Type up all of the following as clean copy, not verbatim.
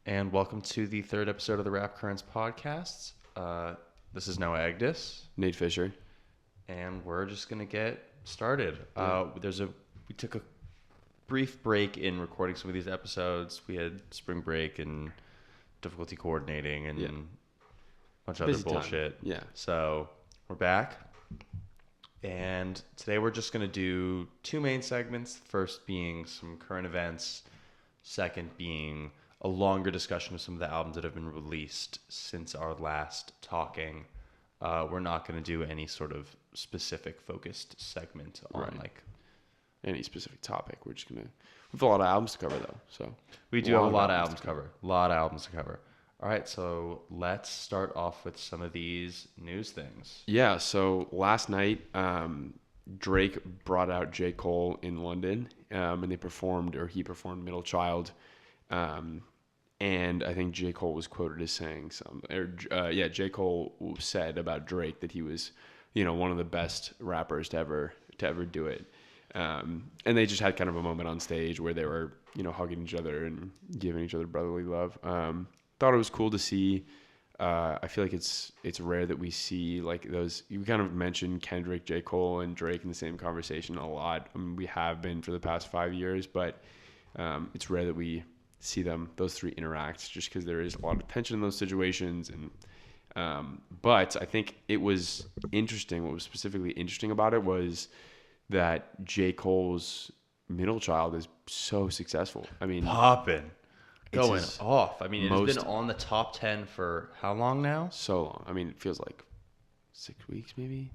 and welcome to the third episode of the Rap Currents podcast. This is Noah Agdis, Nate Fisher, and we're just gonna get started. Yeah. We took a brief break in recording some of these episodes. We had spring break and difficulty coordinating and a bunch of other bullshit. Yeah. So we're back, and today we're just gonna do two main segments. The first being some current events. Second being a longer discussion of some of the albums that have been released since our last talking. We're not going to do any sort of specific focused segment on like any specific topic. We're just gonna. We've a lot of albums to cover though, so we do have a lot of albums to cover. A lot of albums to cover. All right, so let's start off with some of these news things. Yeah. So last night, Drake brought out J. Cole in London, and he performed Middle Child. And I think J. Cole was quoted as saying J. Cole said about Drake that he was, one of the best rappers to ever do it. And they just had kind of a moment on stage where they were, hugging each other and giving each other brotherly love. Thought it was cool to see. I feel like it's rare that we see like those. You kind of mentioned Kendrick, J. Cole, and Drake in the same conversation a lot. I mean, we have been for the past 5 years, but it's rare that we see those three interact, just because there is a lot of tension in those situations. And but I think it was interesting. What was specifically interesting about it was that J. Cole's Middle Child is so successful. I mean, popping, going off. I mean, it's been on the top 10 for how long now? So long. I mean, it feels like 6 weeks, maybe.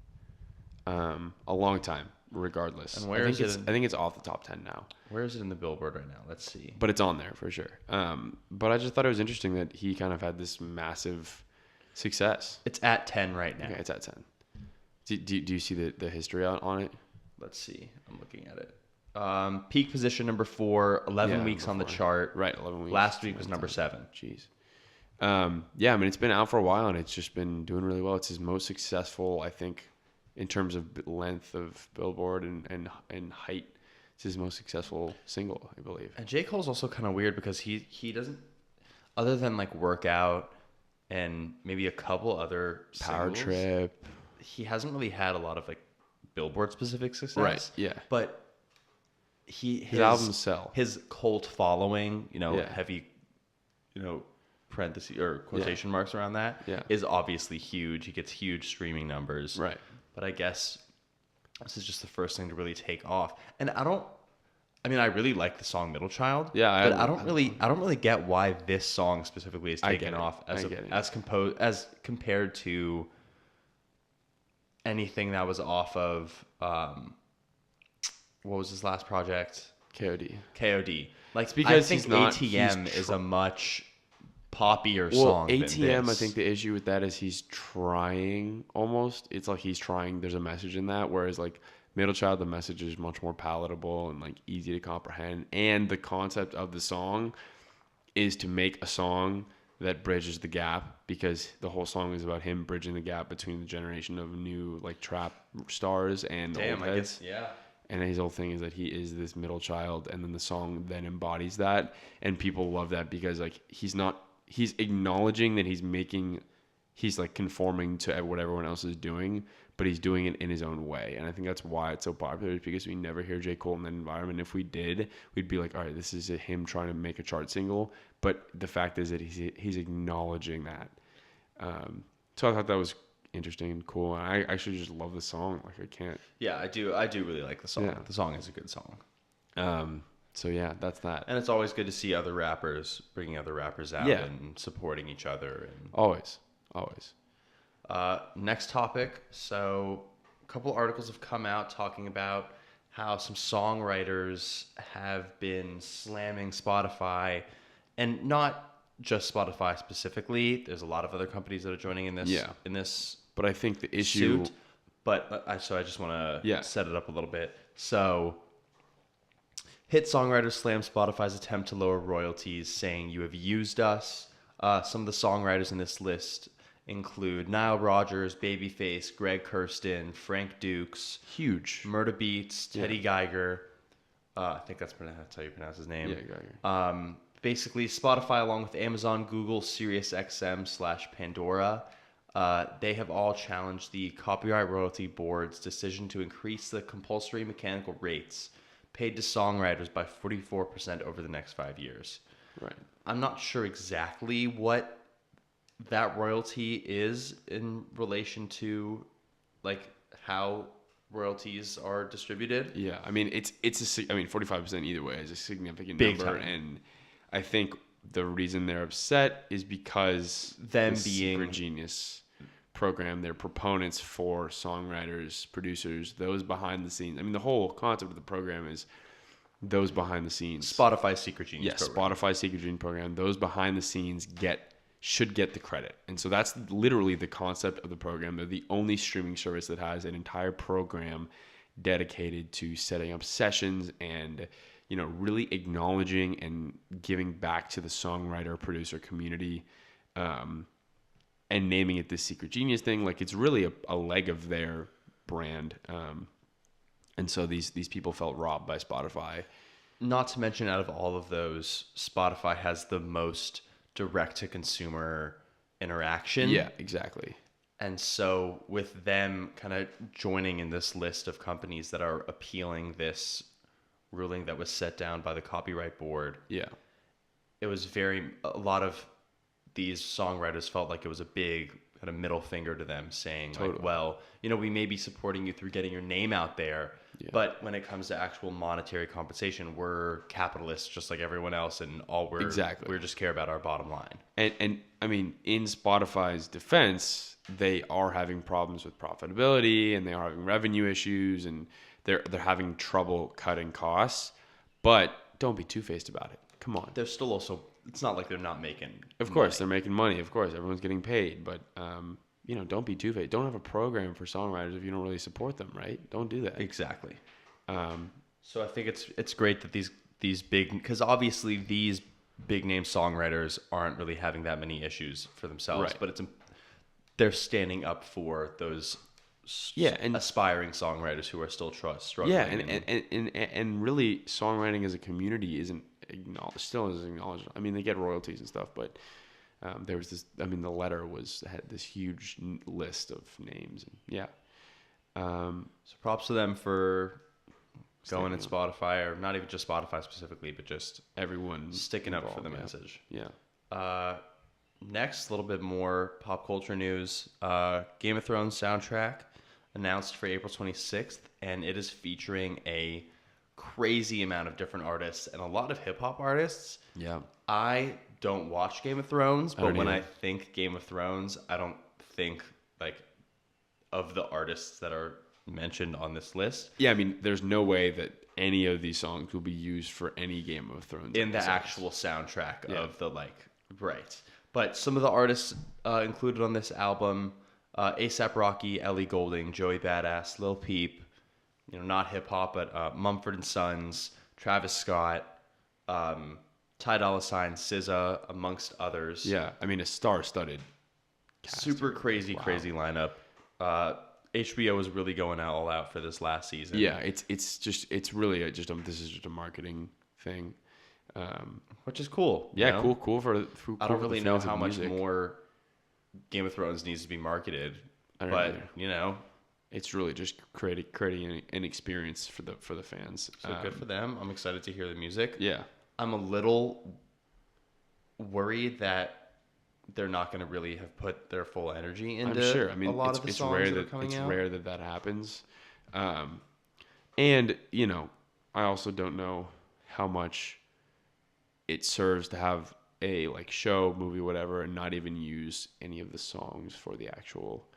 A long time. Regardless, and where is it? I think it's off the top 10 now. Where is it in the Billboard right now? Let's see. But it's on there for sure. But I just thought it was interesting that he kind of had this massive success. It's at 10 right now. Okay, it's at 10. Do you see the history on it? Let's see. I'm looking at it. Peak position number 4, 11 weeks on the chart. Right, 11 weeks. Last week was number 7. Jeez. Yeah, I mean, it's been out for a while, and it's just been doing really well. It's his most successful, I think, in terms of length of Billboard and height. It's his most successful single, I believe. And J. Cole's also kind of weird because he doesn't, other than like Workout and maybe a couple other Power singles, Trip, he hasn't really had a lot of like Billboard specific success. Right, yeah. But his albums sell. His cult following, heavy, parentheses or quotation marks around that is obviously huge. He gets huge streaming numbers. Right. But I guess this is just the first thing to really take off. And I really like the song Middle Child. Yeah, but I don't really get why this song specifically is taken off as compared to anything that was off of what was his last project? KOD. Like, because I think ATM is a much poppier song. ATM, I think the issue with that is he's trying almost. It's like he's trying. There's a message in that, whereas like Middle Child, the message is much more palatable and like easy to comprehend. And the concept of the song is to make a song that bridges the gap, because the whole song is about him bridging the gap between the generation of new like trap stars and the old heads. And his whole thing is that he is this middle child, and then the song then embodies that, and people love that because like he's acknowledging that he's like conforming to what everyone else is doing, but he's doing it in his own way. And I think that's why it's so popular, is because we never hear J. Cole in that environment. If we did, we'd be like, all right, this is him trying to make a chart single. But the fact is that he's acknowledging that. So I thought that was interesting and cool. And I actually just love the song. Like, I can't. Yeah, I do really like the song. Yeah. The song is a good song. So yeah, that's that. And it's always good to see other rappers bringing other rappers out and supporting each other. And always. Next topic. So a couple articles have come out talking about how some songwriters have been slamming Spotify, and not just Spotify specifically. There's a lot of other companies that are joining in this. Yeah. In this, but I think the issue. But I just want to set it up a little bit. So. Hit songwriters slam Spotify's attempt to lower royalties, saying, "You have used us." Some of the songwriters in this list include Nile Rodgers, Babyface, Greg Kurstin, Frank Dukes, huge, Murda Beats, Teddy Geiger. I think that's how you pronounce his name. Yeah, Geiger. basically Spotify, along with Amazon, Google, SiriusXM/Pandora, they have all challenged the Copyright Royalty Board's decision to increase the compulsory mechanical rates paid to songwriters by 44% over the next 5 years. Right. I'm not sure exactly what that royalty is in relation to like how royalties are distributed. Yeah, I mean it's 45% either way is a significant Big number, time. and I think the reason they're upset is because Them the being Secret Genius program, they're proponents for songwriters, producers, those behind the scenes. I mean, the whole concept of the program is those behind the scenes. Spotify's Secret Genius Yes, program. Spotify's Secret Genius program. Those behind the scenes should get the credit, and so that's literally the concept of the program. They're the only streaming service that has an entire program dedicated to setting up sessions and really acknowledging and giving back to the songwriter producer community, and naming it the Secret Genius thing. Like it's really a leg of their brand, and so these people felt robbed by Spotify. Not to mention, out of all of those, Spotify has the most direct-to-consumer interaction. Yeah, exactly. And so with them kind of joining in this list of companies that are appealing this ruling that was set down by the Copyright Board, Yeah. it was a lot of these songwriters felt like it was a big kind of middle finger to them, saying Totally. like, well, we may be supporting you through getting your name out there, but when it comes to actual monetary compensation, we're capitalists just like everyone else, and we just care about our bottom line. And I mean, in Spotify's defense, they are having problems with profitability, and they are having revenue issues, and they're having trouble cutting costs. But don't be two-faced about it. Come on. They're still also. It's not like they're not making. Of course, they're making money. Of course, everyone's getting paid. But don't be two-faced. Don't have a program for songwriters if you don't really support them, right? Don't do that. Exactly. So I think it's great that these big, because obviously these big name songwriters aren't really having that many issues for themselves, Right. but they're standing up for those and aspiring songwriters who are still struggling. Yeah, and really, songwriting as a community isn't still isn't acknowledged. I mean, they get royalties and stuff, but there was this. I mean, the letter had this huge list of names. And so props to them for going at Spotify, or not even just Spotify specifically, but just everyone sticking involved, up for the message. Yeah. Next, a little bit more pop culture news. Game of Thrones soundtrack announced for April 26th, and it is featuring a crazy amount of different artists and a lot of hip-hop artists. Yeah. I don't watch Game of Thrones, but when either. I think Game of Thrones, I don't think like of the artists that are mentioned on this list. Yeah, I mean, there's no way that any of these songs will be used for any Game of Thrones in the episodes. actual soundtrack of the right. But some of the artists included on this album: A$AP Rocky, Ellie Goulding, Joey Badass, Lil Peep. Not hip hop, but Mumford & Sons, Travis Scott, Ty Dolla $ign, SZA, amongst others. Yeah, I mean, a star-studded cast. Super crazy lineup. HBO is really going all out for this last season. Yeah, it's really this is just a marketing thing, which is cool. Yeah, cool for. I don't really know how much more Game of Thrones needs to be marketed, but it's really just creating an experience for the fans. So good for them. I'm excited to hear the music. Yeah, I'm a little worried that they're not going to really have put their full energy into. I'm sure. I mean, a lot of the songs rare that are coming out. It's rare that happens, and I also don't know how much it serves to have a show, movie, whatever, and not even use any of the songs for the actual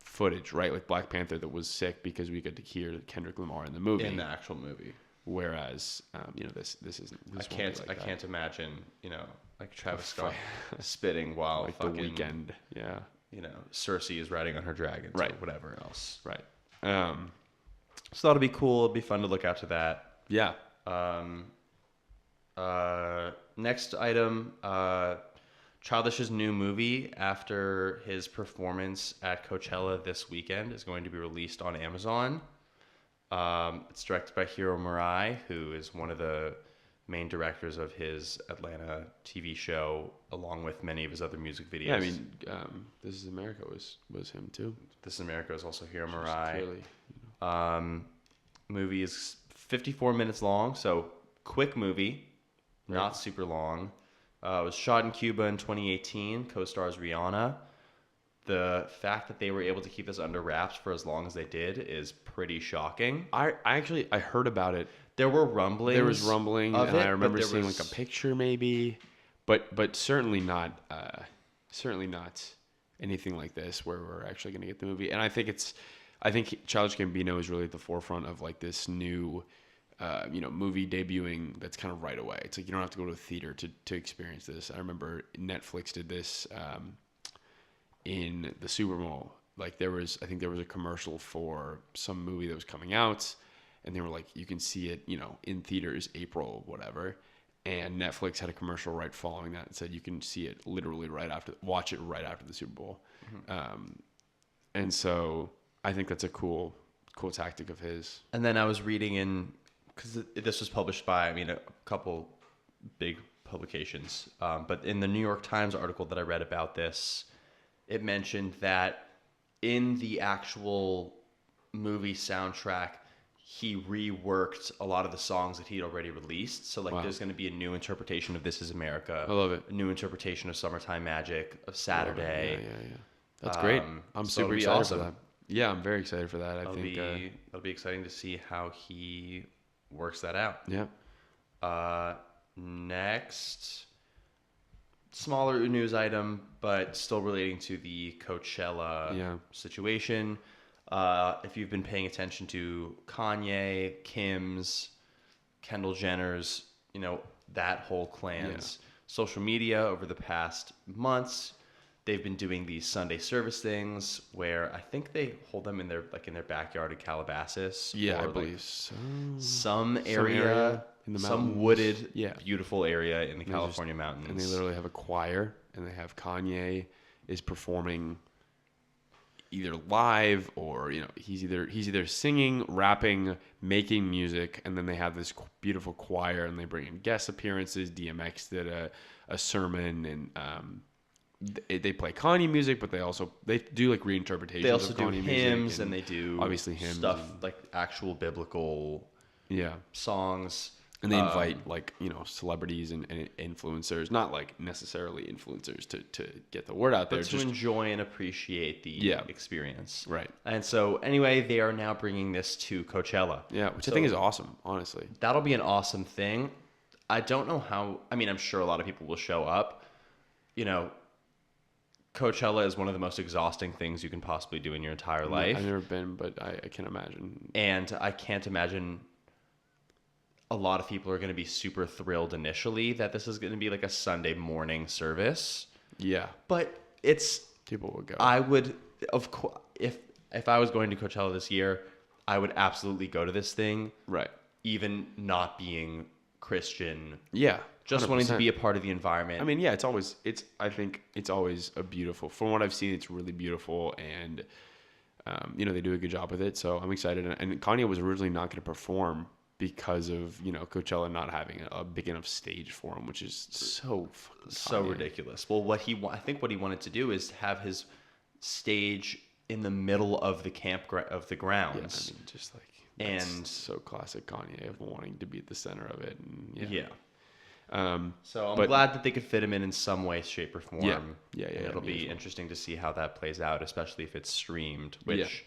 footage, right? Like Black Panther, that was sick because we got to hear Kendrick Lamar in the movie, in the actual movie. Whereas, this isn't. I can't imagine, like Travis Scott spitting while like fucking, The Weeknd, yeah. Cersei is riding on her dragons, right? Or whatever else, right? So that'll be cool. It'll be fun to look out to that. Yeah. Next item, Childish's new movie, after his performance at Coachella this weekend, is going to be released on Amazon. It's directed by Hiro Murai, who is one of the main directors of his Atlanta TV show, along with many of his other music videos. Yeah, I mean, This Is America was him too. This Is America is also Hiro Just Murai. clearly, Movie is 54 minutes long, so quick movie, not super long. It was shot in Cuba in 2018. Co-stars Rihanna. The fact that they were able to keep this under wraps for as long as they did is pretty shocking. I heard about it. There were rumblings. There was rumbling, and I remember seeing was... like a picture maybe, but certainly not anything like this where we're actually going to get the movie. And I think Childish Gambino is really at the forefront of like this new movie debuting that's kind of right away. It's like you don't have to go to a theater to experience this. I remember Netflix did this in the Super Bowl. Like I think there was a commercial for some movie that was coming out, and they were like, you can see it, in theaters April, whatever. And Netflix had a commercial right following that and said you can see it literally watch it right after the Super Bowl. Mm-hmm. And so I think that's a cool tactic of his. And then I was reading because this was published by, a couple big publications, but in the New York Times article that I read about this, it mentioned that in the actual movie soundtrack, he reworked a lot of the songs that he'd already released. So, There's going to be a new interpretation of This Is America. I love it. A new interpretation of Summertime Magic, of Saturday. Yeah. That's great. I'm super excited for that. Yeah, I'm very excited for that. It'll be exciting to see how he works that out. Yeah. Next, smaller news item, but still relating to the Coachella situation. If you've been paying attention to Kanye, Kim's, Kendall Jenner's, that whole clan's social media over the past months, they've been doing these Sunday service things where I think they hold them in their backyard in Calabasas. Yeah, I believe so. Some area in the mountains. Some wooded, beautiful area in the California mountains. And they literally have a choir, and they have Kanye is performing either live or he's either singing, rapping, making music, and then they have this beautiful choir, and they bring in guest appearances. DMX did a sermon, and they play Kanye music, but they do like reinterpretations. They also of do Kanye hymns, and they do obviously hymns stuff like actual biblical songs. And they invite celebrities and influencers, not like necessarily influencers to get the word out there, but to enjoy and appreciate the experience. Right. And so anyway, they are now bringing this to Coachella. Yeah, which I think is awesome, honestly. That'll be an awesome thing. I don't know how. I'm sure a lot of people will show up. Coachella is one of the most exhausting things you can possibly do in your entire life. I've never been, but I can imagine. And I can't imagine a lot of people are going to be super thrilled initially that this is going to be like a Sunday morning service. Yeah. But people would go. I would, of course, if I was going to Coachella this year, I would absolutely go to this thing. Right. Even not being Christian. Yeah. Just 100%. Wanting to be a part of the environment. I think it's always a beautiful, from what I've seen, it's really beautiful, and they do a good job with it. So I'm excited. And Kanye was originally not going to perform because of Coachella not having a big enough stage for him, which is so ridiculous. Well, I think what he wanted to do is have his stage in the middle of the grounds. Yeah, just like, and so classic Kanye of wanting to be at the center of it. And so I'm glad that they could fit him in some way, shape, or form. Yeah. It'll be interesting to see how that plays out, especially if it's streamed, which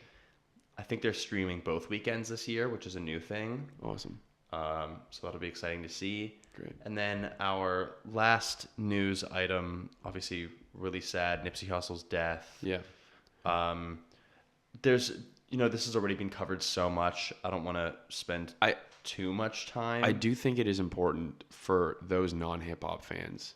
I think they're streaming both weekends this year, which is a new thing. Awesome. So that'll be exciting to see. Great. And then our last news item, obviously really sad, Nipsey Hussle's death. Yeah. There's, this has already been covered so much. I don't want to spend too much time. I do think it is important for those non-hip hop fans.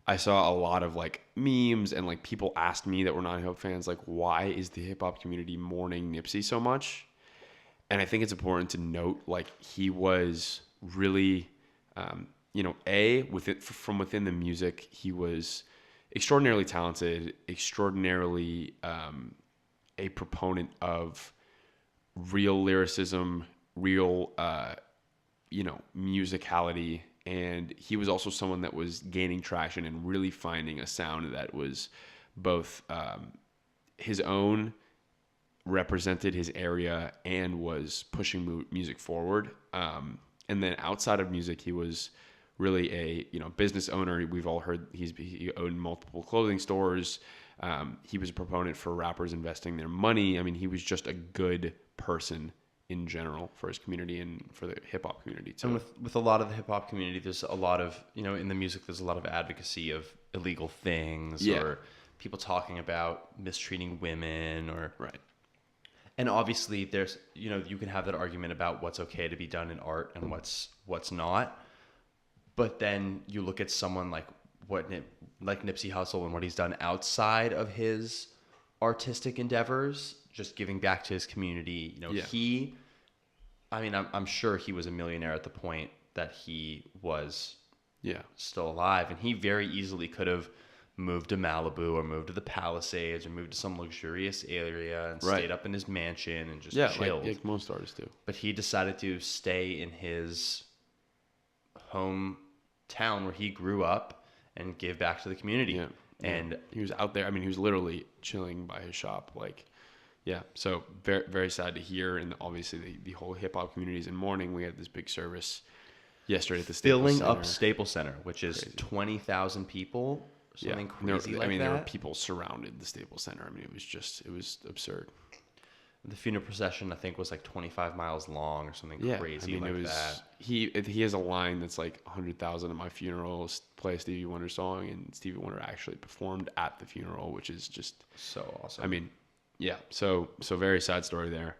I saw a lot of like memes and like people asked me that were non-hip hop fans, like, why is the hip hop community mourning Nipsey so much? And I think it's important to note, like, he was really, from within the music, he was extraordinarily talented, extraordinarily a proponent of real lyricism, real, musicality, and he was also someone that was gaining traction and really finding a sound that was both his own, represented his area, and was pushing music forward. And then outside of music, he was really a business owner. We've all heard he owned multiple clothing stores. He was a proponent for rappers investing their money. I mean, he was just a good person in general for his community and for the hip hop community too. And with a lot of the hip hop community, there's a lot of, in the music, there's a lot of advocacy of illegal things or people talking about mistreating women or right. And obviously there's, you can have that argument about what's okay to be done in art and what's not. But then you look at someone like Nipsey Hussle and what he's done outside of his artistic endeavors, just giving back to his community. I'm sure he was a millionaire at the point that he was still alive, and he very easily could have moved to Malibu or moved to the Palisades or moved to some luxurious area and stayed up in his mansion and just chilled. Like most artists do. But he decided to stay in his hometown where he grew up and give back to the community. Yeah. And he was out there. I mean, he was literally chilling by his shop. So very, very sad to hear. And obviously the whole hip hop community is in mourning. We had this big service yesterday at the Staples Center. Filling up Staples Center, which is 20,000 people. Something crazy like that. There were people surrounded the Staples Center. I mean, it was absurd. The funeral procession, I think, was like 25 miles long or something crazy that. He has a line that's like 100,000 at my funeral, play a Stevie Wonder song, and Stevie Wonder actually performed at the funeral, which is just so awesome. I mean, yeah, so very sad story there.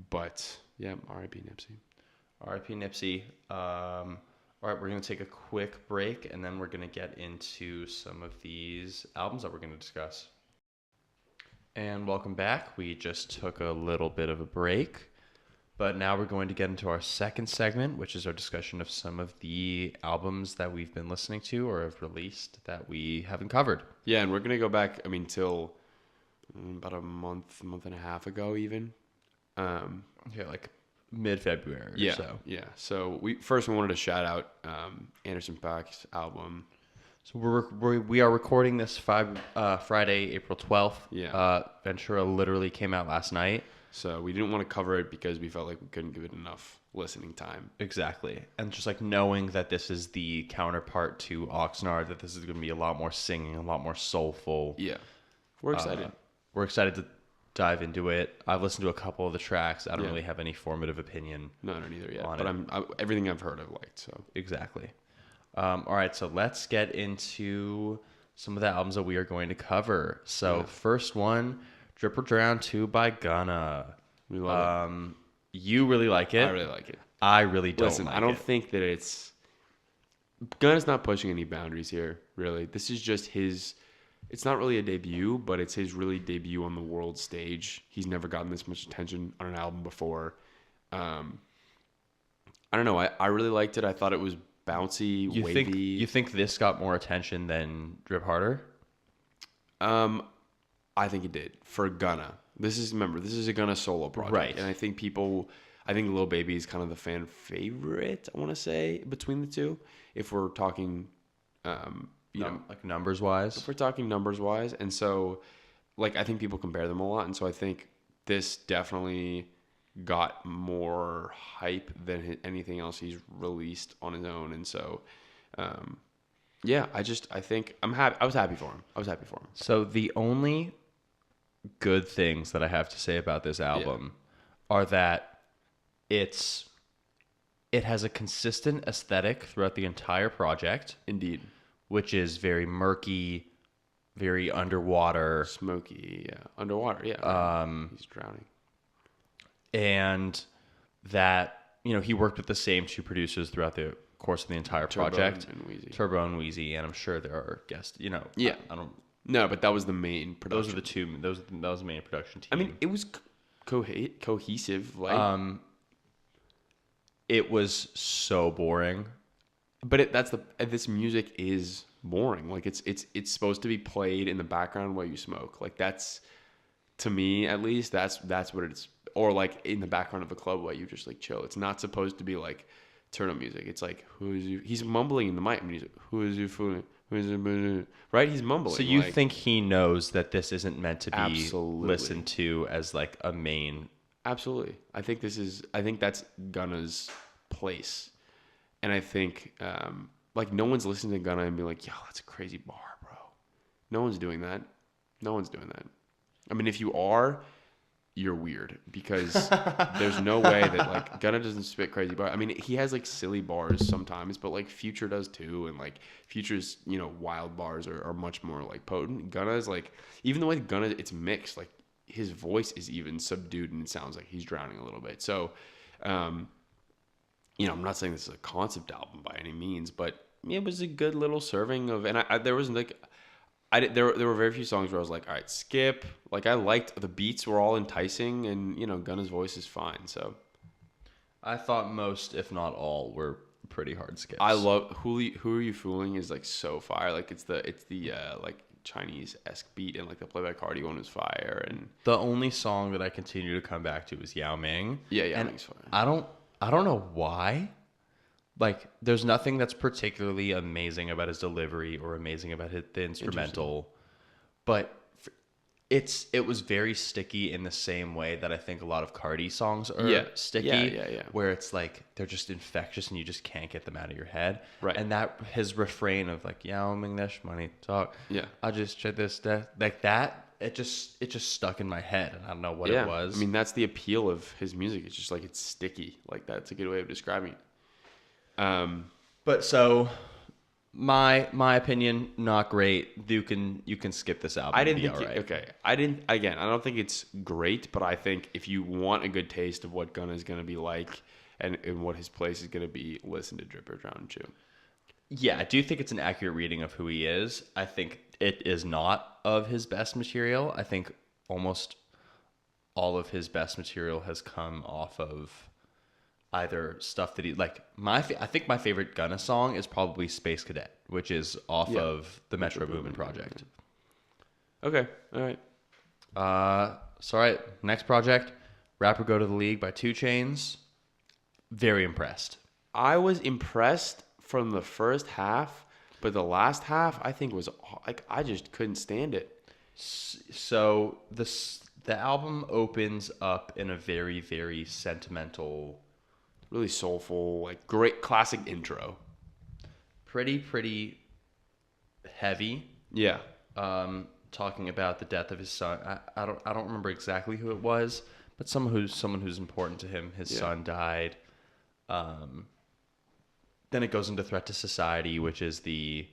But yeah, R.I.P. Nipsey. R.I.P. Nipsey. All right, we're going to take a quick break, and then we're going to get into some of these albums that we're going to discuss. And welcome back. We just took a little bit of a break, but now we're going to get into our second segment, which is our discussion of some of the albums that we've been listening to or have released that we haven't covered. Yeah, and we're going to go back, till about a month and a half ago even. Like mid-February or so. Yeah. So we wanted to shout out Anderson .Paak's album. So we are recording this Friday, April 12th. Yeah. Ventura literally came out last night. So we didn't want to cover it because we felt like we couldn't give it enough listening time. Exactly. And just like knowing that this is the counterpart to Oxnard, that this is going to be a lot more singing, a lot more soulful. Yeah. We're excited. We're excited to dive into it. I've listened to a couple of the tracks. I don't really have any formative opinion. No, I don't either yet. But everything I've heard I've liked. So exactly. All right, so let's get into some of the albums that we are going to cover. So first one, Drip or Drown 2 by Gunna. We love it. You really like it. I really like it. I really don't Listen, like I don't it. think that it's... Gunna's not pushing any boundaries here, really. This is just his... It's not really a debut, but it's his really debut on the world stage. He's never gotten this much attention on an album before. I don't know. I really liked it. I thought it was bouncy, wavy. You think this got more attention than Drip Harder? I think it did for Gunna. This is a Gunna solo project, right? And I think Lil Baby is kind of the fan favorite. I want to say between the two, if we're talking, like numbers wise. If we're talking numbers wise, and so, I think people compare them a lot, and so I think this definitely got more hype than anything else he's released on his own, and so, I think I'm happy. I was happy for him. So the only good things that I have to say about this album are that it has a consistent aesthetic throughout the entire project. Indeed. Which is very murky, very underwater. Smoky, yeah. Underwater, yeah. He's drowning. And that, he worked with the same two producers throughout the course of the entire project. Turbo and Wheezy. And I'm sure there are guests, Yeah. I don't... No, but that was the main production. That was the main production team. I mean, it was cohesive. It was so boring. But this music is boring. It's supposed to be played in the background while you smoke. That's, to me at least, that's what it's, or in the background of a club while you just chill. It's not supposed to be turn up music. It's like, who is you? He's mumbling in the mic. I mean, he's like, who is you fooling? Who is you? Right? He's mumbling. So you think he knows that this isn't meant to be Absolutely. listened to as like a main? Absolutely. I think that's Gunna's place. And I think, like, no one's listening to Gunna and being like, yo, that's a crazy bar, bro. No one's doing that. No one's doing that. I mean, if you are, you're weird, because there's no way that, like, Gunna doesn't spit crazy bars. I mean, he has, like, silly bars sometimes, but, like, Future does too. And, like, Future's, you know, wild bars are much more, like, potent. Gunna is, like, even the way Gunna, it's mixed. Like, his voice is even subdued and it sounds like he's drowning a little bit. So, you know, I'm not saying this is a concept album by any means, but it was a good little serving of, and there was like, there were very few songs where I was like, all right, skip. Like, I liked the beats were all enticing, and, you know, Gunna's voice is fine. So I thought most, if not all, were pretty hard skips. I love Who Are You Fooling is like so fire. Like, it's the like Chinese-esque beat, and like the Playback Cardi one is fire. And the only song that I continue to come back to is Yao Ming. Yeah, Yao Ming's fire. I don't know why. Like, there's nothing that's particularly amazing about his delivery or amazing about the instrumental, but it was very sticky in the same way that I think a lot of Cardi songs are sticky. Yeah. Where it's like they're just infectious and you just can't get them out of your head. Right. And that his refrain of like Yao Ming Dash money talk. Yeah. I just check this like that. It just stuck in my head, and I don't know what it was. I mean, that's the appeal of his music. It's just like, it's sticky. Like, that's a good way of describing it. But so my opinion, not great. You can skip this album. I didn't think all right. Okay. I don't think it's great, but I think if you want a good taste of what Gunna is going to be like and what his place is going to be, listen to Drip or Drown and Chew. Yeah, I do think it's an accurate reading of who he is. I think it is not of his best material. I think almost all of his best material has come off of either stuff that he like. I think my favorite Gunna song is probably Space Cadet, which is off of the Metro Boomin project. Okay, all right. So all right, next project, Rapper Go to the League by 2 Chainz. Very impressed. I was impressed from the first half, but the last half I think was like, I just couldn't stand it. So the album opens up in a very, very sentimental, really soulful, like great classic intro. Pretty heavy. Yeah. Talking about the death of his son. I don't remember exactly who it was, but someone who's important to him. His son died. Then it goes into Threat to Society, which is the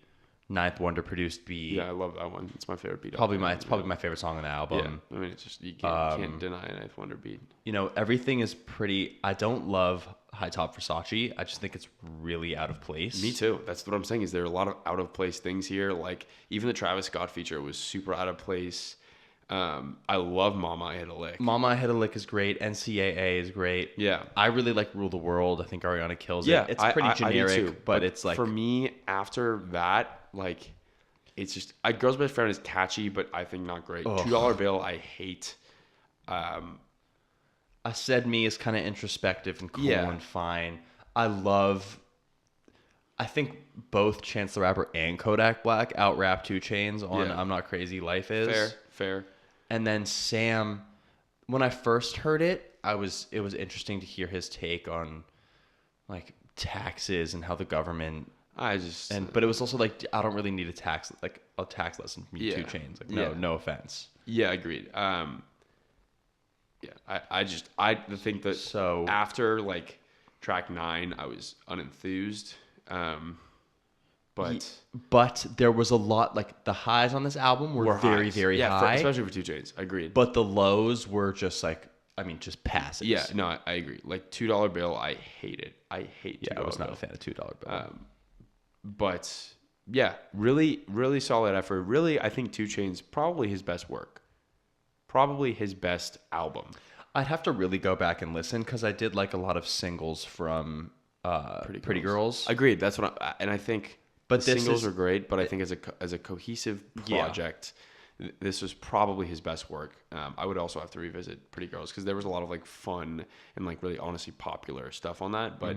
Ninth Wonder produced beat. Yeah, I love that one. It's my favorite beat. It's probably my favorite song on the album. Yeah, I mean, it's just, you can't deny a Ninth Wonder beat. You know, everything is pretty. I don't love High Top Versace. I just think it's really out of place. Me too. That's what I'm saying. Is there are a lot of out of place things here? Like, even the Travis Scott feature was super out of place. I love Mama I Hit a Lick. Mama I Hit a Lick is great. NCAA is great. Yeah. I really like Rule the World. I think Ariana kills it. Yeah, It's pretty generic, I do too. but it's like, for me, after that, like, it's just, Girl's Best Friend is catchy, but I think not great. Ugh. $2 Bill, I hate. I Said Me is kind of introspective and cool Yeah. and fine. I think both Chance the Rapper and Kodak Black out-rap 2 Chainz on Yeah. I'm Not Crazy, Life Is. Fair. And then Sam, when I first heard it, it was interesting to hear his take on like taxes and how the government but it was also like, I don't really need a tax lesson from you 2 Chainz. Like, no offense. Yeah, agreed. I think that So after like track 9, I was unenthused. But there was a lot, like the highs on this album were very, highs. very high. Especially for 2 Chainz. Agreed. But the lows were just like, just passes. Yeah, no, I agree. Like $2 Bill, I hate it. I hate $2 I was not Bill. a fan of $2 Bill. But yeah, really, really solid effort. Really, I think 2 Chainz, probably his best work. Probably his best album. I'd have to really go back and listen because I did like a lot of singles from Pretty Girls. Agreed. That's what I think. But the singles are great, but I think as a cohesive project, this was probably his best work. I would also have to revisit Pretty Girls because there was a lot of like fun and like really honestly popular stuff on that. But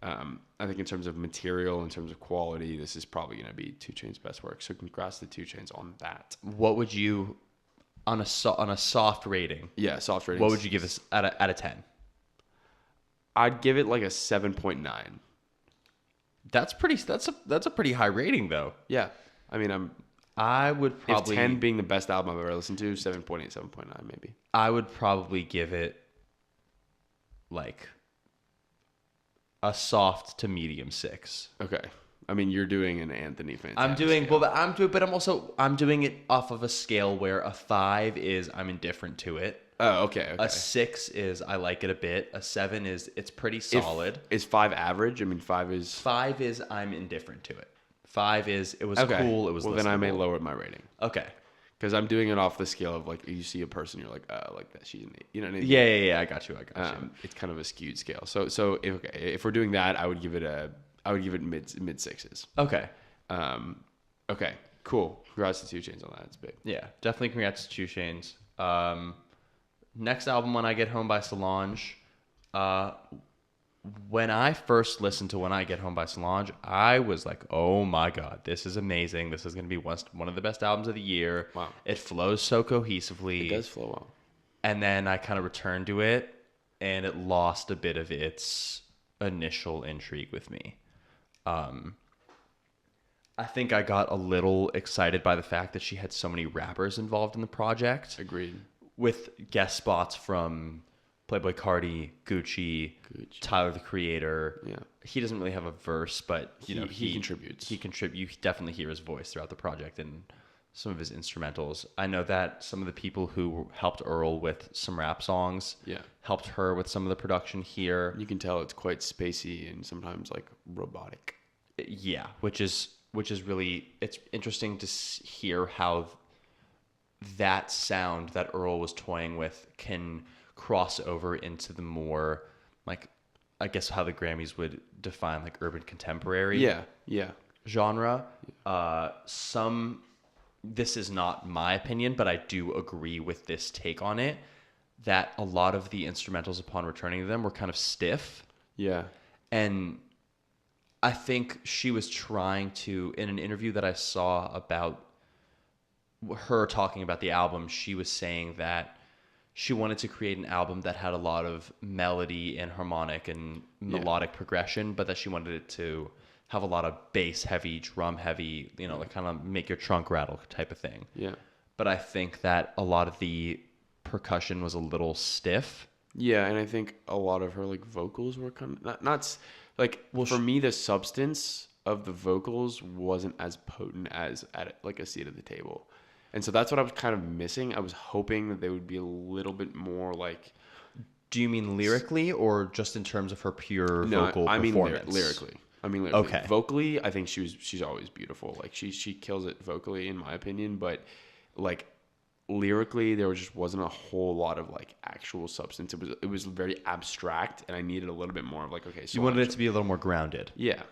I think in terms of material, in terms of quality, this is probably going to be 2 Chainz' best work. So congrats to 2 Chainz on that. What would you, on a soft rating? Yeah, soft rating. What would you give this out of 10? I'd give it like a 7.9. That's a pretty high rating though. Yeah, I mean, I would probably, if 10 being the best album I've ever listened to, 7.8, 7.9 maybe. I would probably give it like a soft to medium 6. Okay. I mean, you're doing an Anthony Fantano I'm doing scale. well, I'm doing it off of a scale where a 5 is I'm indifferent to it. Oh, okay. A 6 is I like it a bit. A 7 is it's pretty solid. Is 5 average? I mean, 5 is... 5 is I'm indifferent to it. 5 is it was okay. cool. It was well, then I may listenable. lower my rating. Okay. Because I'm doing it off the scale of like you see a person, you're like, oh, like that. She's an 8. You know what I mean? Yeah. I got you. It's kind of a skewed scale. So if we're doing that, I would give it mid 6s. Okay. Okay. Cool. Congrats to 2 Chainz on that. It's big. Yeah, definitely congrats to 2 Chainz. Next album, When I Get Home by Solange. When I first listened to When I Get Home by Solange, I was like, oh my God, this is amazing. This is going to be one of the best albums of the year. Wow. It flows so cohesively. It does flow well. And then I kind of returned to it, and it lost a bit of its initial intrigue with me. I think I got a little excited by the fact that she had so many rappers involved in the project. Agreed. With guest spots from Playboi Carti, Gucci, Tyler the Creator. Yeah. He doesn't really have a verse, but he contributes. You definitely hear his voice throughout the project and some of his instrumentals. I know that some of the people who helped Earl with some rap songs helped her with some of the production here. You can tell it's quite spacey and sometimes like robotic. Yeah, which is really, it's interesting to hear how that sound that Earl was toying with can cross over into the more, like, I guess how the Grammys would define like urban contemporary genre. This is not my opinion, but I do agree with this take on it, that a lot of the instrumentals upon returning to them were kind of stiff. Yeah. And I think she was trying to, in an interview that I saw about her talking about the album, she was saying that she wanted to create an album that had a lot of melody and harmonic and melodic progression, but that she wanted it to have a lot of bass heavy, drum heavy, like kind of make your trunk rattle type of thing. Yeah. But I think that a lot of the percussion was a little stiff. Yeah, and I think a lot of her like vocals were kind of not like, well, for me, the substance of the vocals wasn't as potent as at like a seat at the table. And so that's what I was kind of missing. I was hoping that they would be a little bit more like... Do you mean lyrically or just in terms of her pure vocal performance? Lyrically. Okay. Vocally, I think she's always beautiful. Like she kills it vocally, in my opinion. But like lyrically, there just wasn't a whole lot of like actual substance. It was very abstract, and I needed a little bit more of like, okay, so you wanted it to be a little more grounded. Yeah.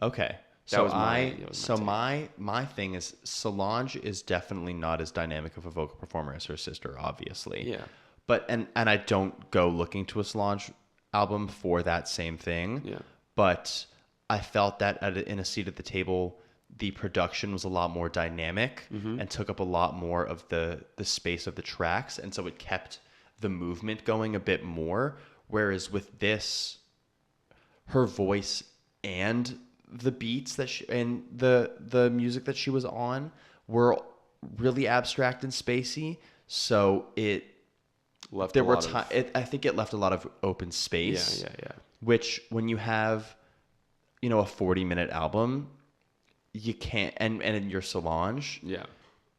Okay. So my thing is Solange is definitely not as dynamic of a vocal performer as her sister, obviously. Yeah. But and I don't go looking to a Solange album for that same thing. Yeah. But I felt that in a seat at the table, the production was a lot more dynamic and took up a lot more of the space of the tracks, and so it kept the movement going a bit more. Whereas with this, her voice and the beats that and the music that she was on were really abstract and spacey, so it left I think it left a lot of open space. Yeah. Which when you have, a 40-minute album, you can't, and in your Solange,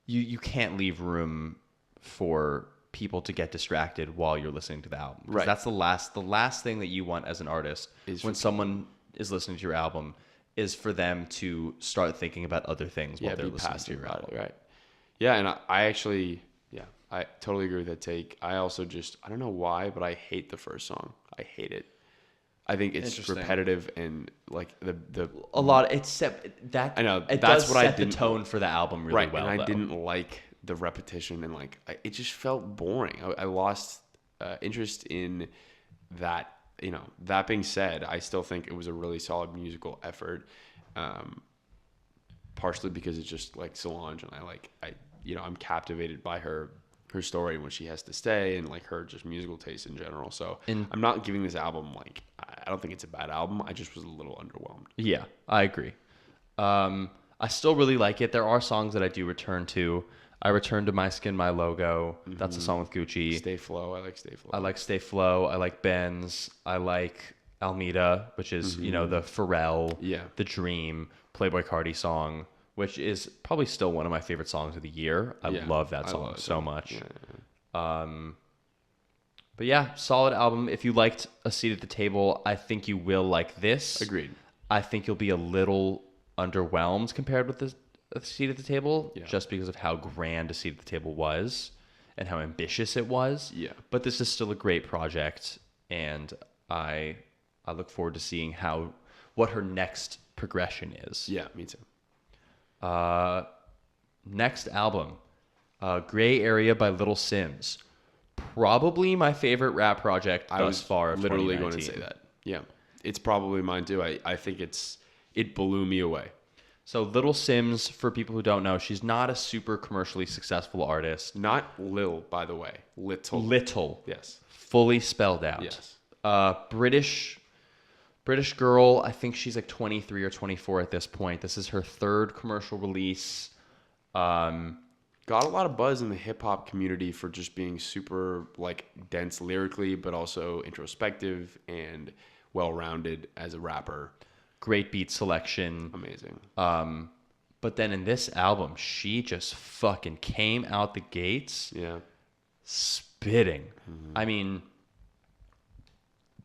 you can't leave room for people to get distracted while you're listening to the album. Right. That's the last thing that you want as an artist is when someone is listening to your album is for them to start thinking about other things while they're listening to your album. Right. Yeah, and I actually, I totally agree with that take. I also I don't know why, but I hate the first song. I hate it. I think it's repetitive and like the a lot. It's that I know it that's does what set I didn't, the tone for the album really well. And I didn't like the repetition and like it just felt boring. I lost interest in that that being said, I still think it was a really solid musical effort. Partially because it's just like Solange, and I'm captivated by her story and what she has to say, and like her just musical taste in general. So I'm not giving this album I don't think it's a bad album. I just was a little underwhelmed. Yeah, I agree. I still really like it. There are songs that I do return to. I return to My Skin, My Logo. That's a song with Gucci. Stay Flow. I like Stay Flow. I like Stay Flow. I like Benz. I like Almeida, which is, the Pharrell, The Dream, Playboi Carti song, which is probably still one of my favorite songs of the year. I love that song so much. Yeah. But yeah, solid album. If you liked A Seat at the Table, I think you will like this. Agreed. I think you'll be a little underwhelmed compared with A Seat at the Table, just because of how grand A Seat at the Table was and how ambitious it was. Yeah. But this is still a great project, and I look forward to seeing what her next progression is. Yeah, me too. Next album, Gray Area by Little Simz. Probably my favorite rap project thus far. Literally going to say that. Yeah, it's probably mine too. I think it blew me away. So Little Simz, for people who don't know, she's not a super commercially successful artist. Not Lil, by the way. Little. Little. Yes. Fully spelled out. Yes. British girl. I think she's like 23 or 24 at this point. This is her third commercial release. Got a lot of buzz in the hip hop community for just being super like dense lyrically, but also introspective and well-rounded as a rapper. Great beat selection. Amazing. But then in this album, she just fucking came out the gates. Yeah. Spitting. I mean,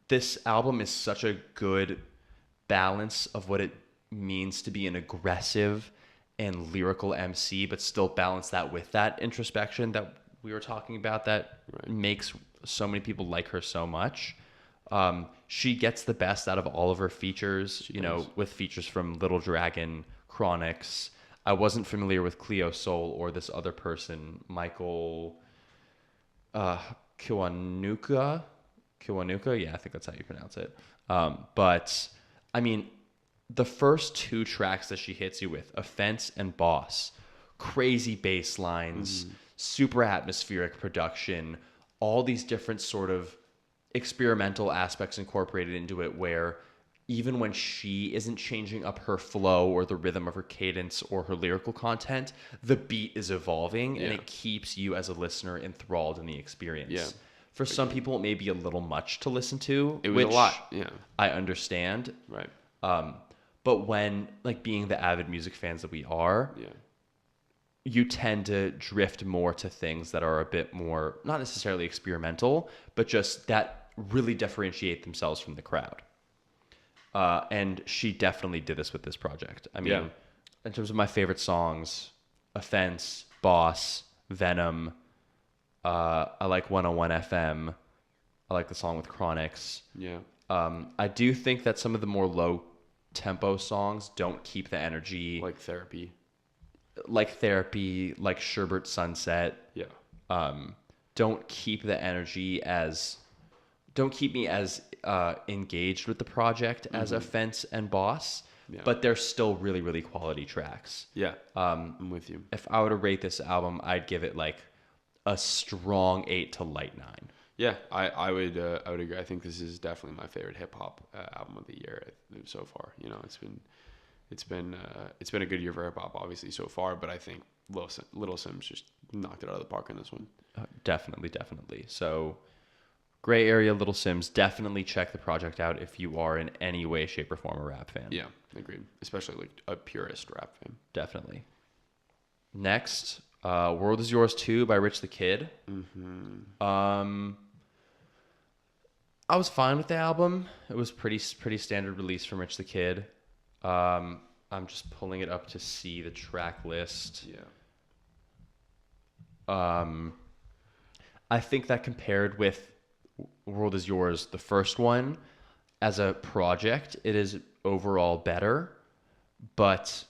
this album is such a good balance of what it means to be an aggressive and lyrical MC, but still balance that with that introspection that we were talking about that makes so many people like her so much. She gets the best out of all of her features, with features from Little Dragon, Chronix. I wasn't familiar with Cleo Sol or this other person, Michael Kiwanuka. Yeah, I think that's how you pronounce it. But I mean, the first two tracks that she hits you with, Offense and Boss, crazy bass lines, super atmospheric production, all these different sort of experimental aspects incorporated into it, where even when she isn't changing up her flow or the rhythm of her cadence or her lyrical content, the beat is evolving and it keeps you as a listener enthralled in the experience. Yeah. For some people, it may be a little much to listen to. It was a lot. Yeah. I understand. Right. But when, like, being the avid music fans that we are, you tend to drift more to things that are a bit more, not necessarily experimental, but just that really differentiate themselves from the crowd. And she definitely did this with this project. I mean, in terms of my favorite songs, Offense, Boss, Venom, I like 101 FM. I like the song with Chronix. Yeah. I do think that some of the more low tempo songs don't keep the energy. Like Therapy, like Sherbert Sunset. Yeah. Don't keep the energy don't keep me as engaged with the project as Offense and Boss. Yeah. But they're still really, really quality tracks. Yeah. I'm with you. If I were to rate this album, I'd give it like a strong 8 to light 9. Yeah, I would agree. I think this is definitely my favorite hip hop album of the year so far. It's been a good year for hip hop, obviously so far. But I think Little Simz just knocked it out of the park in this one. Definitely. So, Gray Area, Little Simz. Definitely check the project out if you are in any way, shape, or form a rap fan. Yeah, agreed. Especially like a purist rap fan. Definitely. Next, World Is Yours 2 by Rich the Kid. I was fine with the album. It was pretty standard release from Rich the Kid. I'm just pulling it up to see the track list. Yeah. I think that compared with World Is Yours, the first one, as a project, it is overall better, but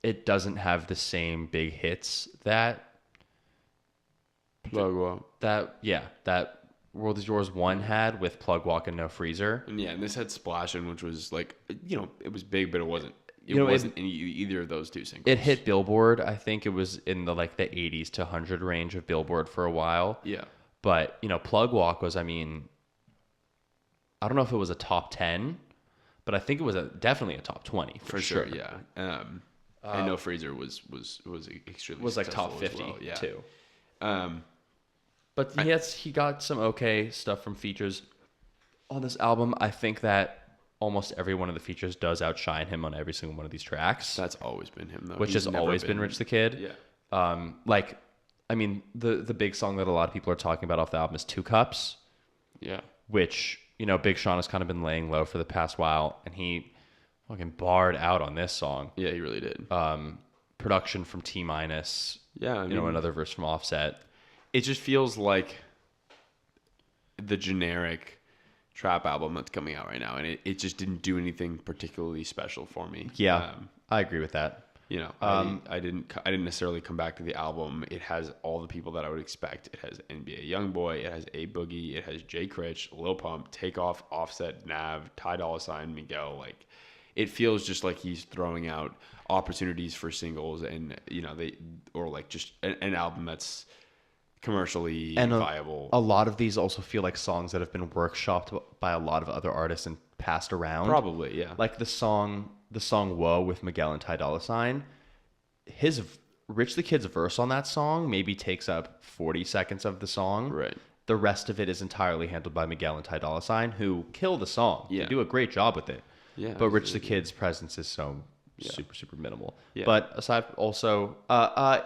it doesn't have the same big hits that World Is Yours 1 had with Plug Walk and No Freezer. And and this had Splashin', which was like, it was big, but it wasn't. It You know, wasn't in either of those two singles. It hit Billboard. I think it was in the 80s to 100 range of Billboard for a while. Yeah. But, Plug Walk was, I don't know if it was a top 10, but I think it was definitely a top 20 for sure. Yeah. And No Freezer was extremely was like successful top 50 as well. Yeah. too. But he got some okay stuff from features on this album. I think that almost every one of the features does outshine him on every single one of these tracks. That's always been him, though. Which has always been Rich the Kid. Yeah. The big song that a lot of people are talking about off the album is Two Cups. Yeah. Which, Big Sean has kind of been laying low for the past while, and he fucking barred out on this song. Yeah, he really did. Production from T Minus. Yeah. Another verse from Offset. It just feels like the generic trap album that's coming out right now, and it just didn't do anything particularly special for me. Yeah, I agree with that. I didn't necessarily come back to the album. It has all the people that I would expect. It has NBA YoungBoy, it has A Boogie, it has Jay Critch, Lil Pump, Takeoff, Offset, Nav, Ty Dolla $ign, Miguel. Like, it feels just like he's throwing out opportunities for singles, and just an album that's commercially viable. A lot of these also feel like songs that have been workshopped by a lot of other artists and passed around. Probably, yeah. Like the song Whoa with Miguel and Ty Dolla $ign. Rich the Kid's verse on that song maybe takes up 40 seconds of the song. Right. The rest of it is entirely handled by Miguel and Ty Dolla $ign, who kill the song. Yeah. They do a great job with it. Yeah. But Rich the Kid's presence is super, super minimal. Yeah. But aside, also,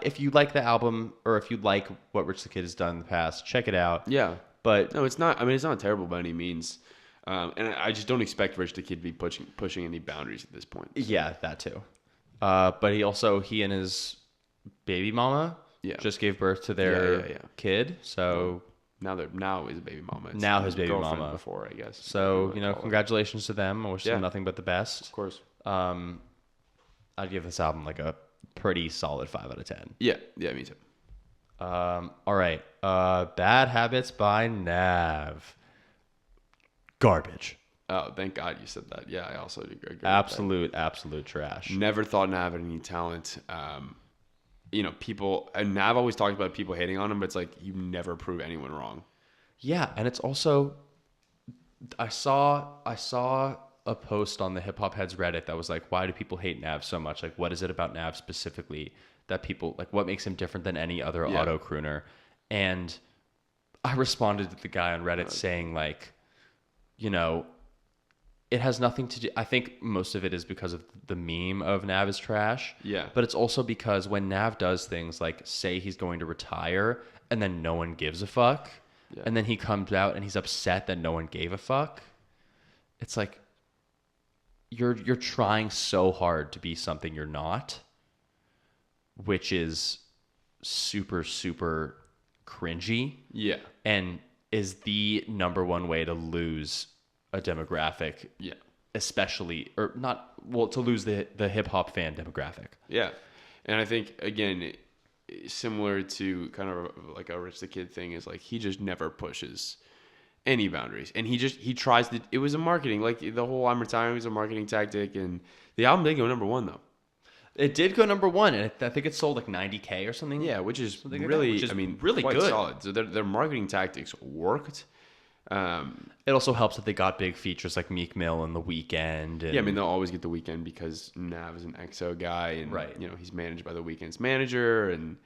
if you like the album or if you like what Rich the Kid has done in the past, check it out. Yeah. But no, it's not. I mean, it's not terrible by any means. And I just don't expect Rich the Kid to be pushing any boundaries at this point. So. Yeah, that too. But he and his baby mama just gave birth to their kid. So now his baby mama. It's now his baby mama. Before, I guess. So congratulations to them. I wish them nothing but the best. Of course. I'd give this album like a pretty solid 5 out of 10. Yeah, me too. All right. Bad Habits by Nav. Garbage. Oh, thank God you said that. Yeah, I also agree with Absolute trash. Never thought Nav had any talent. People, and Nav always talked about people hating on him, but it's like you never prove anyone wrong. Yeah, and it's also, I saw a post on the Hip Hop Heads Reddit that was like, why do people hate Nav so much? Like, what is it about Nav specifically that people, like, what makes him different than any other auto crooner? And I responded to the guy on Reddit saying, like, it has nothing to do. I think most of it is because of the meme of Nav is trash. Yeah. But it's also because when Nav does things like say he's going to retire and then no one gives a fuck, and then he comes out and he's upset that no one gave a fuck, it's like, you're trying so hard to be something you're not, which is super, super cringy. Yeah. And is the number one way to lose a demographic. Yeah. Especially, or not, well, to lose the hip hop fan demographic. Yeah. And I think, again, similar to kind of like a Rich the Kid thing is like, he just never pushes any boundaries. And he tries to, it was a marketing, like the whole I'm retiring was a marketing tactic. And the album did go number 1 though. It did go number 1, and I think it sold like 90K or something. Yeah, which is something really, like that, really quite good. Solid. So their marketing tactics worked. It also helps that they got big features like Meek Mill and The Weeknd. And, yeah, I mean, they'll always get The Weeknd because Nav is an EXO guy, and right. He's managed by The Weeknd's manager, and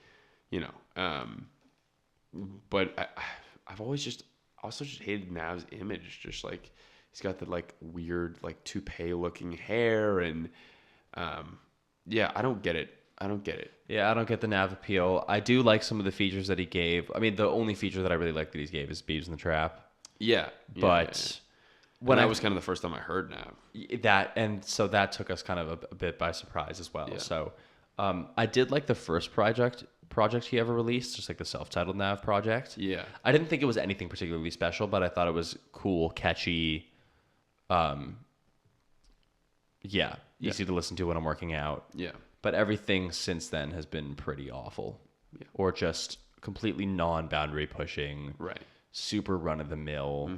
but I've always just also just hated Nav's image, just like he's got the like weird like toupee looking hair, and I don't get it. Yeah, I don't get the Nav appeal. I do like some of the features that he gave. I mean, the only feature that I really like that he gave is Beeves in the Trap. Yeah. But when that was kind of the first time I heard Nav. So that took us kind of a bit by surprise as well. Yeah. So I did like the first project he ever released, just like the self-titled Nav project. Yeah. I didn't think it was anything particularly special, but I thought it was cool, catchy. Easy to listen to when I'm working out. Yeah. But everything since then has been pretty awful. Yeah. Or just completely non-boundary pushing. Right. super run of the mill,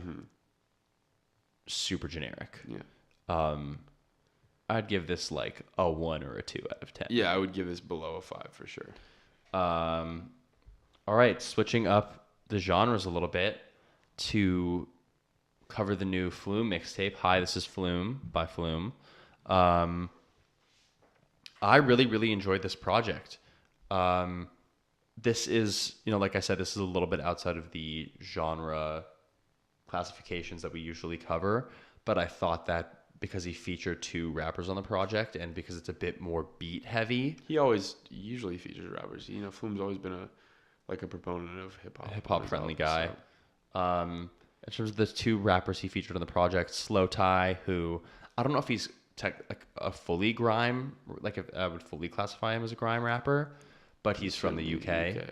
super generic. Yeah. I'd give this like a 1 or a 2 out of 10. Yeah, I would give this below a 5 for sure. All right, switching up the genres a little bit to cover the new Flume mixtape. Hi, this is Flume by Flume. I really, really enjoyed this project. This is, like I said, this is a little bit outside of the genre classifications that we usually cover, but I thought that because he featured 2 rappers on the project and because it's a bit more beat heavy. He usually features rappers. Flume's always been a proponent of hip-hop Friendly guy. So. In terms of the 2 rappers he featured on the project, Slow Tie, who I don't know if he's a fully grime, I would fully classify him as a grime rapper, but he's from the UK.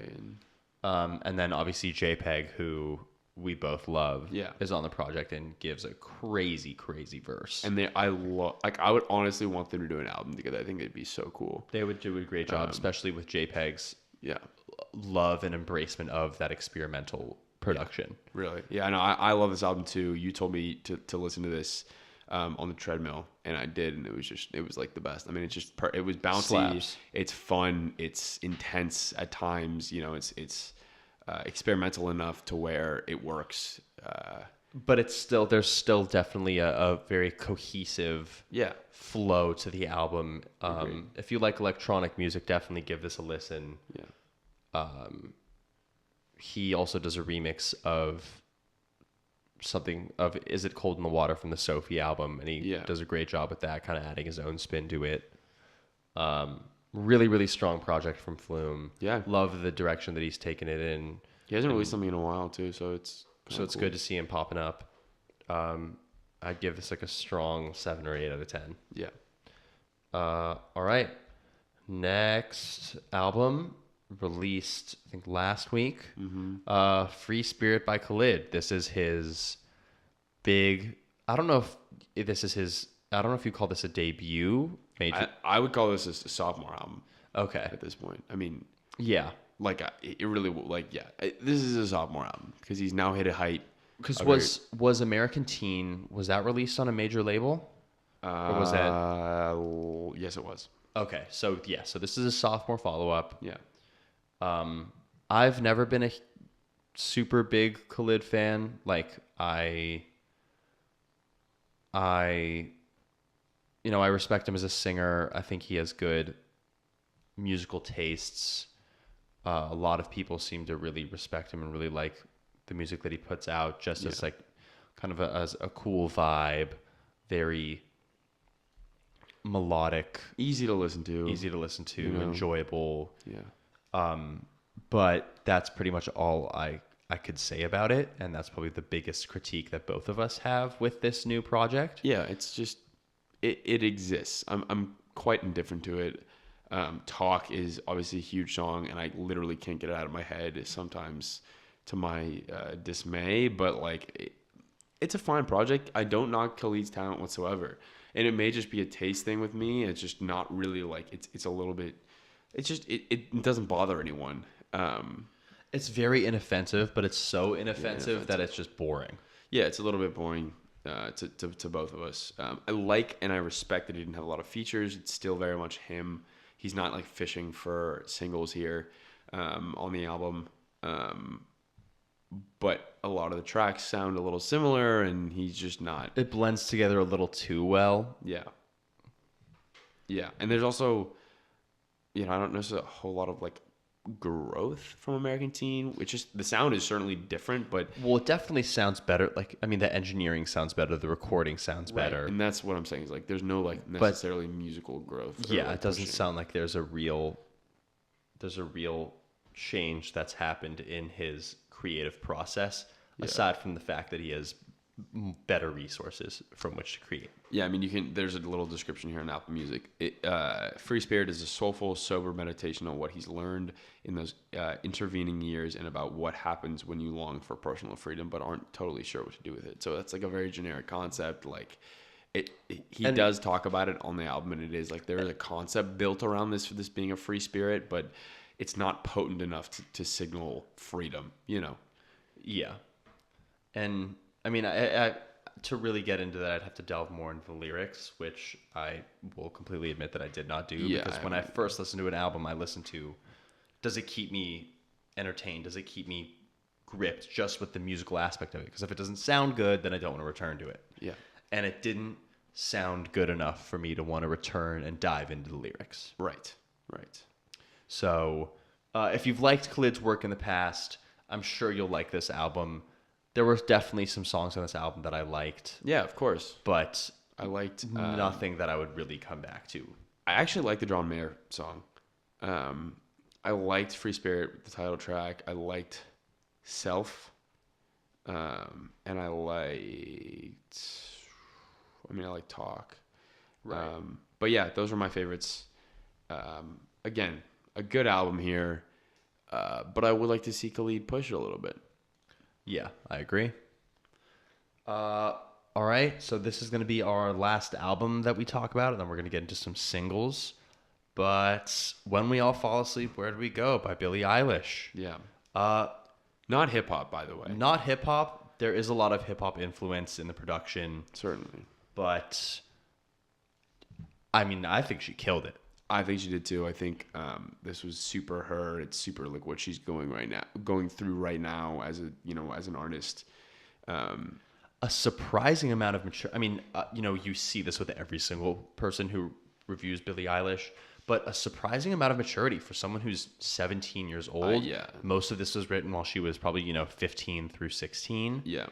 And then obviously JPEG, who we both love, is on the project and gives a crazy, crazy verse. And I would honestly want them to do an album together. I think they'd be so cool. They would do a great job, especially with JPEG's love and embracement of that experimental production. Really? Yeah, no, I love this album too. You told me to listen to this on the treadmill, and I did, and it was like the best. I mean, it was bouncy. Slaps. It's fun. It's intense at times. It's experimental enough to where it works. But there's still definitely a very cohesive flow to the album. If you like electronic music, definitely give this a listen. Yeah. He also does a remix of Is It Cold in the Water from the Sophie album, and he does a great job with that, kind of adding his own spin to it. Really, really strong project from Flume. Yeah. Love the direction that he's taken it in. He hasn't released something in a while too, so it's cool. Good to see him popping up. I'd give this like a strong 7 or 8 out of 10. Yeah. All right. Next album released, I think, last week. Free Spirit by Khalid. This is his big. I don't know if you call this a debut. Major. I would call this a sophomore album. Okay. At this point, I mean, yeah. It really this is a sophomore album because he's now hit a height. Because was American Teen, was that released on a major label? Or was that? Yes, it was. Okay, so this is a sophomore follow-up. Yeah. I've never been a super big Khalid fan. Like I respect him as a singer. I think he has good musical tastes. A lot of people seem to really respect him and really like the music that he puts out, just as like kind of as a cool vibe, very melodic, easy to listen to, enjoyable. Yeah. But that's pretty much all I could say about it, and that's probably the biggest critique that both of us have with this new project. Yeah, it's just it exists. I'm quite indifferent to it. Talk is obviously a huge song, and I literally can't get it out of my head sometimes, to my dismay. But it's a fine project. I don't knock Khalid's talent whatsoever, and it may just be a taste thing with me. It's just not really it's a little bit. It's just it doesn't bother anyone. It's very inoffensive, but it's so inoffensive that it's just boring. Yeah, it's a little bit boring to both of us. I like and I respect that he didn't have a lot of features. It's still very much him. He's not fishing for singles here on the album. But a lot of the tracks sound a little similar, and he's just not. It blends together a little too well. Yeah. Yeah, and there's also, I don't notice a whole lot of growth from American Teen, which is, the sound is certainly different, but it definitely sounds better. The engineering sounds better, the recording sounds better, and that's what I'm saying is there's no necessarily musical growth. Yeah, it doesn't sound like there's a real change that's happened in his creative process, aside from the fact that he has better resources from which to create. Yeah, I mean, there's a little description here in Apple Music. Free Spirit is a soulful, sober meditation on what he's learned in those intervening years and about what happens when you long for personal freedom but aren't totally sure what to do with it. So that's a very generic concept. He does talk about it on the album, and it is there is a concept built around this being a free spirit, but it's not potent enough to signal freedom, Yeah. And I mean, I to really get into that, I'd have to delve more into the lyrics, which I will completely admit that I did not do. Yeah, Because when I first listened to an album, I listened to, does it keep me entertained? Does it keep me gripped just with the musical aspect of it? Because if it doesn't sound good, then I don't want to return to it. Yeah. And it didn't sound good enough for me to want to return and dive into the lyrics. Right. Right. So if you've liked Khalid's work in the past, I'm sure you'll like this album. There were definitely some songs on this album that I liked. Yeah, of course. But I liked nothing that I would really come back to. I actually liked the John Mayer song. I liked Free Spirit, the title track. I liked Self. And I like Talk. Right. But yeah, those were my favorites. Again, a good album here. But I would like to see Khalid push it a little bit. Yeah, I agree. All right, so this is going to be our last album that we talk about, and then we're going to get into some singles. But When We All Fall Asleep, Where Do We Go by Billie Eilish. Yeah. Not hip hop, by the way. Not hip hop. There is a lot of hip hop influence in the production. Certainly. But I mean, I think she killed it. I think she did too. I think this was super her. It's super like what she's going through right now as an artist. A surprising amount of mature. I mean, you see this with every single person who reviews Billie Eilish, but a surprising amount of maturity for someone who's 17 years old. Yeah. Most of this was written while she was probably 15 through 16. Yeah.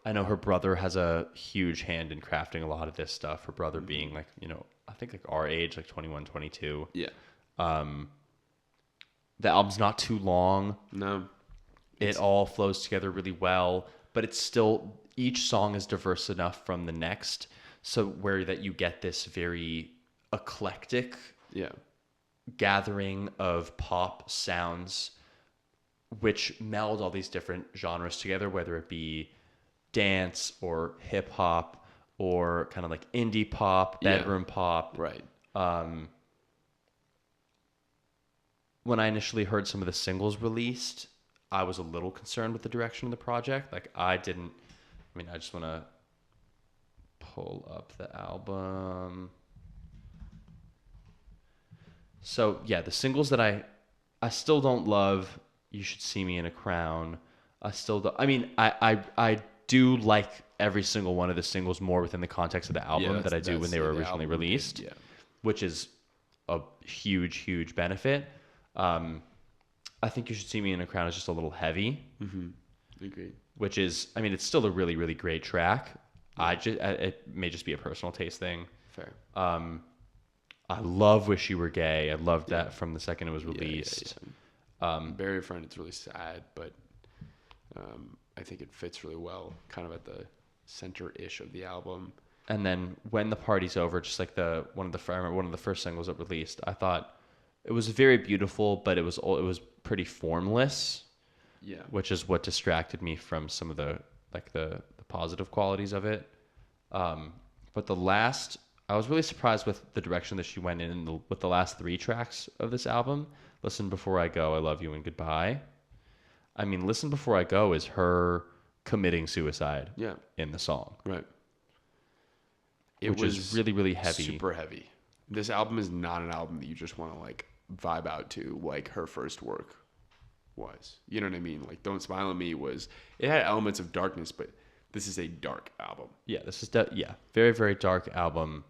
I know her brother has a huge hand in crafting a lot of this stuff. Her brother being like, I think like our age, like 21, 22. Yeah. The album's not too long. No. It all flows together really well, but it's still, each song is diverse enough from the next. So where that you get this very eclectic gathering of pop sounds, which meld all these different genres together, whether it be dance or hip hop or kind of like indie pop, bedroom pop. Right. When I initially heard some of the singles released, I was a little concerned with the direction of the project. Like I just want to pull up the album. So yeah, the singles that I still don't love. You Should See Me in a Crown. I still don't. I mean, I do like every single one of the singles more within the context of the album that I do when they were originally released, which is a huge, huge benefit. I think You Should See Me in a Crown is just a little heavy. Mm-hmm. Agreed. Which is, I mean, it's still a really, really great track. It may just be a personal taste thing. Fair. I love Wish You Were Gay. I loved that from the second it was released. Bury a Friend, it's really sad, but I think it fits really well, kind of at the center-ish of the album. And then When the Party's Over, just like one of the first singles that released, I thought it was very beautiful, but it was pretty formless. Yeah. Which is what distracted me from some of the positive qualities of it. But I was really surprised with the direction that she went in with the last 3 tracks of this album. Listen Before I Go, I Love You, and Goodbye. I mean, Listen Before I Go is her committing suicide in the song. Right. Which is really, really heavy. Super heavy. This album is not an album that you just want to like vibe out to like her first work was. You know what I mean? Like Don't Smile at Me it had elements of darkness, but this is a dark album. Yeah, this is very, very dark album.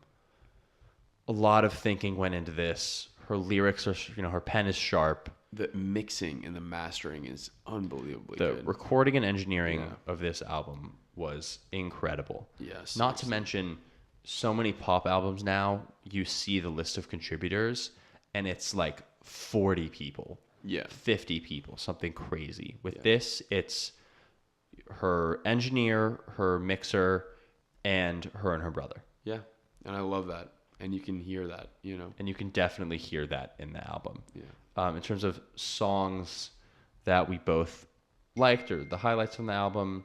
A lot of thinking went into this. Her lyrics are, her pen is sharp. The mixing and the mastering is unbelievably good. The recording and engineering of this album was incredible. Yes. Not to mention, so many pop albums now, you see the list of contributors, and it's like 40 people. Yeah. 50 people, something crazy. With this, it's her engineer, her mixer, and her brother. Yeah. And I love that. And you can hear that, And you can definitely hear that in the album. Yeah. In terms of songs that we both liked or the highlights from the album,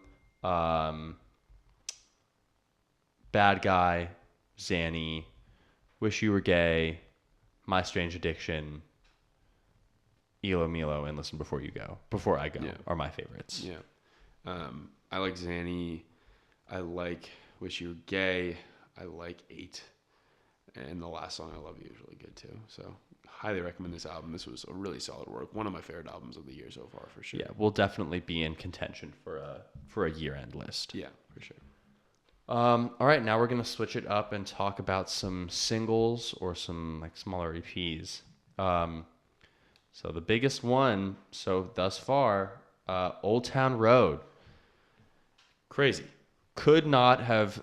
Bad Guy, Zanny, Wish You Were Gay, My Strange Addiction, Elo Milo, and Listen Before I Go are my favorites. Yeah. I like Zanny. I like Wish You Were Gay. I like 8. And the last song I Love You is really good too. So highly recommend this album. This was a really solid work. One of my favorite albums of the year so far, for sure. Yeah, we'll definitely be in contention for a year-end list. Yeah, for sure. All right, now we're gonna switch it up and talk about some singles or some like smaller EPs. So the biggest one thus far, Old Town Road. Crazy. Could not have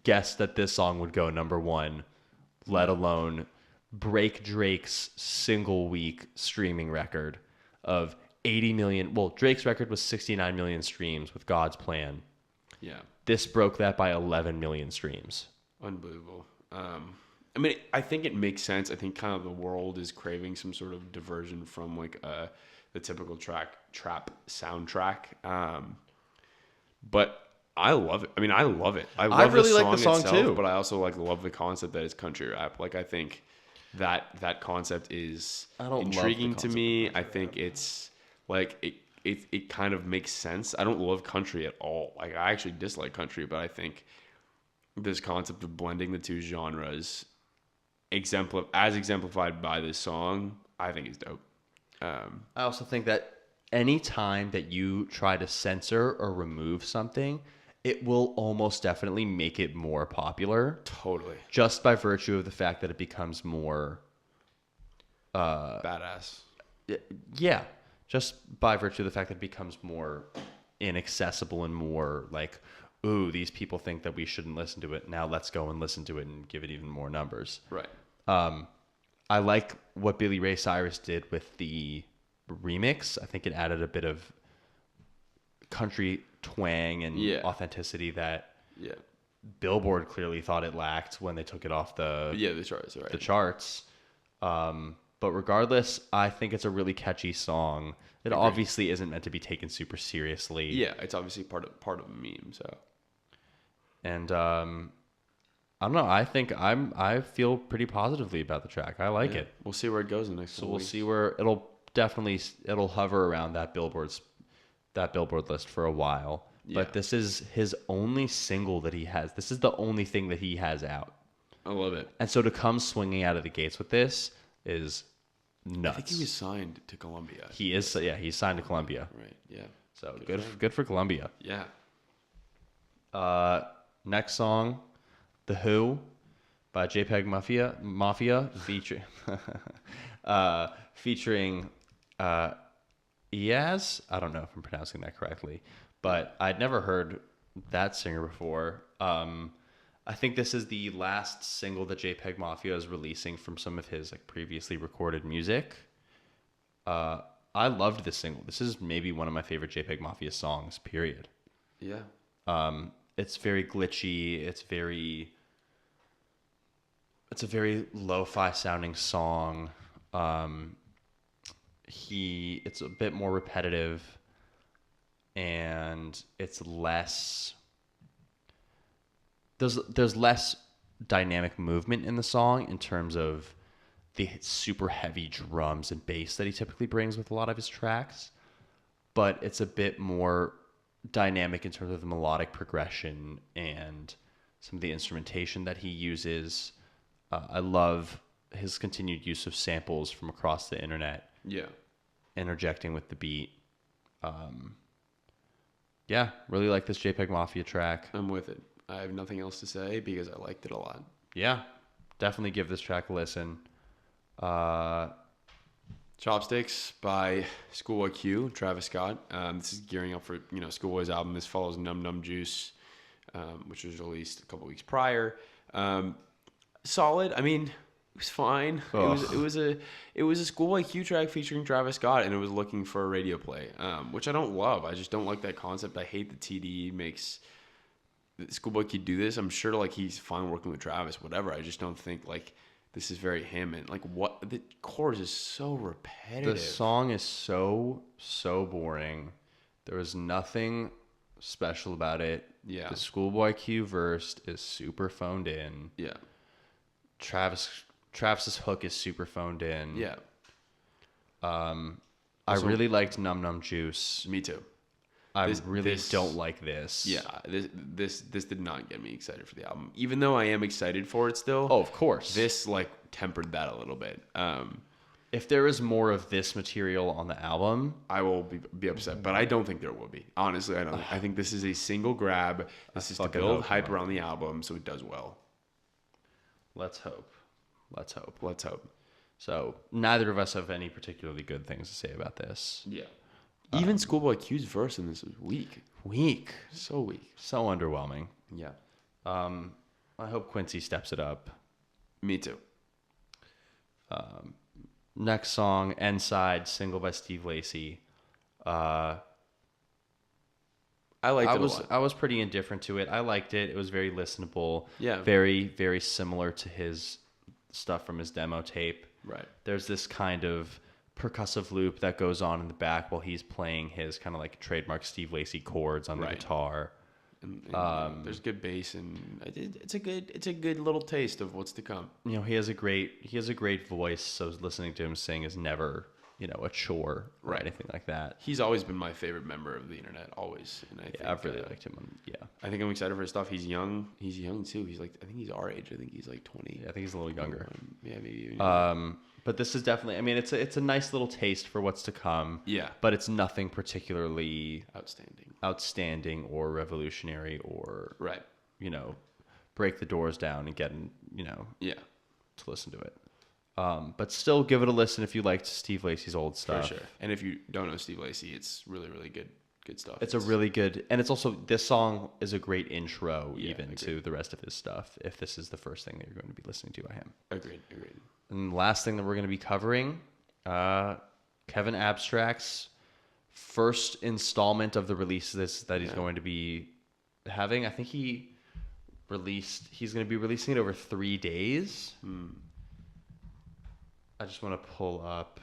guessed that this song would go number 1, let alone break Drake's single week streaming record of 80 million. Well, Drake's record was 69 million streams with God's Plan. Yeah. This broke that by 11 million streams. Unbelievable. I mean, I think it makes sense. I think kind of the world is craving some sort of diversion from like the typical trap soundtrack. But I love it. I mean, I love it. I love really the like the song itself, too. But I also like love the concept that it's country rap. Like I think that concept is intriguing to me. I think it's like it kind of makes sense. I don't love country at all. Like I actually dislike country, but I think this concept of blending the two genres, as exemplified by this song, I think is dope. I also think that any time that you try to censor or remove something, it will almost definitely make it more popular. Totally. Just by virtue of the fact that it becomes more badass. Yeah. Just by virtue of the fact that it becomes more inaccessible and more like, ooh, these people think that we shouldn't listen to it. Now let's go and listen to it and give it even more numbers. Right. I like what Billy Ray Cyrus did with the remix. I think it added a bit of country twang and authenticity that Billboard clearly thought it lacked when they took it off the charts. Right. The charts. But regardless, I think it's a really catchy song. It obviously isn't meant to be taken super seriously. Yeah, it's obviously part of a meme. So, and I don't know. I think I feel pretty positively about the track. I like it. We'll see where it goes in the next. So we'll see where it'll hover around that Billboard list for a while. Yeah. But this is his only single that he has. This is the only thing that he has out. I love it. And so to come swinging out of the gates with this is nuts. I think he was signed to Columbia. He is. Yeah, he's signed to Columbia. Right. Yeah. So good for Columbia. Yeah. Next song, The Who by JPEG Mafia featuring Iaz. I don't know if I'm pronouncing that correctly, but I'd never heard that singer before. I think this is the last single that JPEG Mafia is releasing from some of his like previously recorded music. I loved this single. This is maybe one of my favorite JPEG Mafia songs, period. Yeah. It's very glitchy. It's a very lo-fi sounding song. It's a bit more repetitive, and it's less. There's less dynamic movement in the song in terms of the super heavy drums and bass that he typically brings with a lot of his tracks, but it's a bit more dynamic in terms of the melodic progression and some of the instrumentation that he uses. I love his continued use of samples from across the internet. Yeah. Interjecting with the beat. Yeah, really like this JPEG Mafia track. I'm with it. I have nothing else to say because I liked it a lot. Yeah, definitely give this track a listen. Chopsticks by Schoolboy Q, Travis Scott. This is gearing up for Schoolboy's album. This follows Num Num Juice, which was released a couple weeks prior. Solid. I mean, it was fine. It was a Schoolboy Q track featuring Travis Scott, and it was looking for a radio play, which I don't love. I just don't like that concept. I hate that TDE makes Schoolboy Q do this. I'm sure like he's fine working with Travis, whatever. I just don't think like this is very him, and like what the chorus is so repetitive. The song is so boring. There was nothing special about it. Yeah. The Schoolboy Q verse is super phoned in. Yeah. Travis's hook is super phoned in. Yeah. I really liked Num Num Juice. Me too. I really don't like this. Yeah, this did not get me excited for the album. Even though I am excited for it still. Oh, of course. This like tempered that a little bit. If there is more of this material on the album, I will be upset, but I don't think there will be. Honestly, I don't. I think this is a single grab. This is to build hype around the album, so it does well. Let's hope. Let's hope. Let's hope. So neither of us have any particularly good things to say about this. Yeah. Even Schoolboy Q's verse in this is weak. Weak. So weak. So underwhelming. Yeah. I hope Quincy steps it up. Me too. Next song, Inside, single by Steve Lacy. I liked it a lot. I was pretty indifferent to it. I liked it. It was very listenable. Yeah. Very, very similar to his stuff from his demo tape. Right. There's this kind of percussive loop that goes on in the back while he's playing his kind of like trademark Steve Lacy chords on the guitar. And there's good bass, and it's a good little taste of what's to come. You know, he has a great voice, so listening to him sing is never, you know, a chore or anything like that. He's always been my favorite member of the internet, always. And I think, I've really liked him. Yeah, I think I'm excited for his stuff. He's young. He's young too. He's like, I think he's our age. I think he's like 20. Yeah, I think he's a little younger. Yeah, maybe. Even but this is definitely. I mean, it's a nice little taste for what's to come. Yeah, but it's nothing particularly outstanding or revolutionary or you know, break the doors down and get to listen to it. But still give it a listen if you liked Steve Lacy's old stuff. For sure. And if you don't know Steve Lacy, it's really, really good stuff. It's a really good, and it's also, this song is a great intro to the rest of his stuff, if this is the first thing that you're going to be listening to by him. Agreed. And the last thing that we're going to be covering, Kevin Abstract's first installment of the releases that he's going to be having. I think he's going to be releasing it over 3 days. I just want to pull up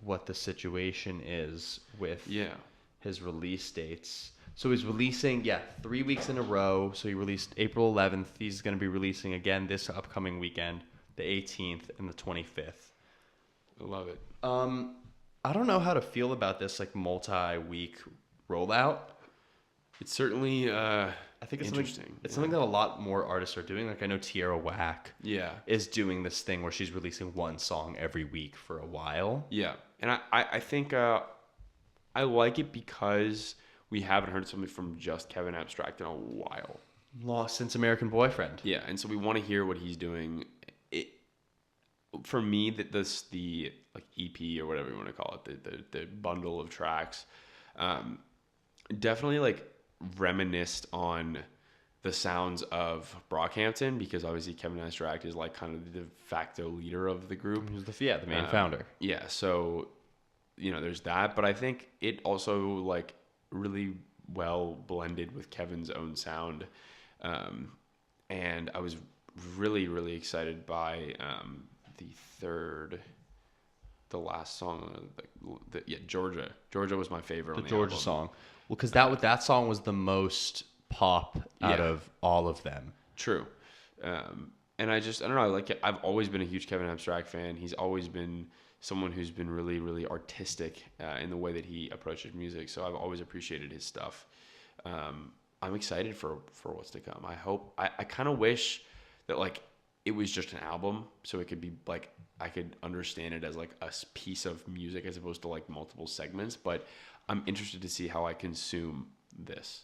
what the situation is with his release dates. So he's releasing, 3 weeks in a row. So he released April 11th. He's going to be releasing again this upcoming weekend, the 18th and the 25th. I love it. I don't know how to feel about this like multi-week rollout. It's certainly I think it's interesting. It's something that a lot more artists are doing. Like I know Tierra Whack is doing this thing where she's releasing one song every week for a while. Yeah. And I think I like it because we haven't heard something from just Kevin Abstract in a while. Lost since American Boyfriend. Yeah, and so we want to hear what he's doing. For me, the like EP or whatever you want to call it, the bundle of tracks, definitely like reminisced on the sounds of Brockhampton, because obviously Kevin Abstract is like kind of the de facto leader of the group. He's the main founder. Yeah, so there's that, but I think it also like really well blended with Kevin's own sound, and I was really, really excited by the last song, Georgia. Georgia was my favorite. The Georgia song. Well, because that song was the most pop out of all of them. True. And I don't know. Like, I've always been a huge Kevin Abstract fan. He's always been someone who's been really, really artistic in the way that he approaches music. So I've always appreciated his stuff. I'm excited for what's to come. I kind of wish that like it was just an album, so it could be like I could understand it as like a piece of music as opposed to like multiple segments. But I'm interested to see how I consume this.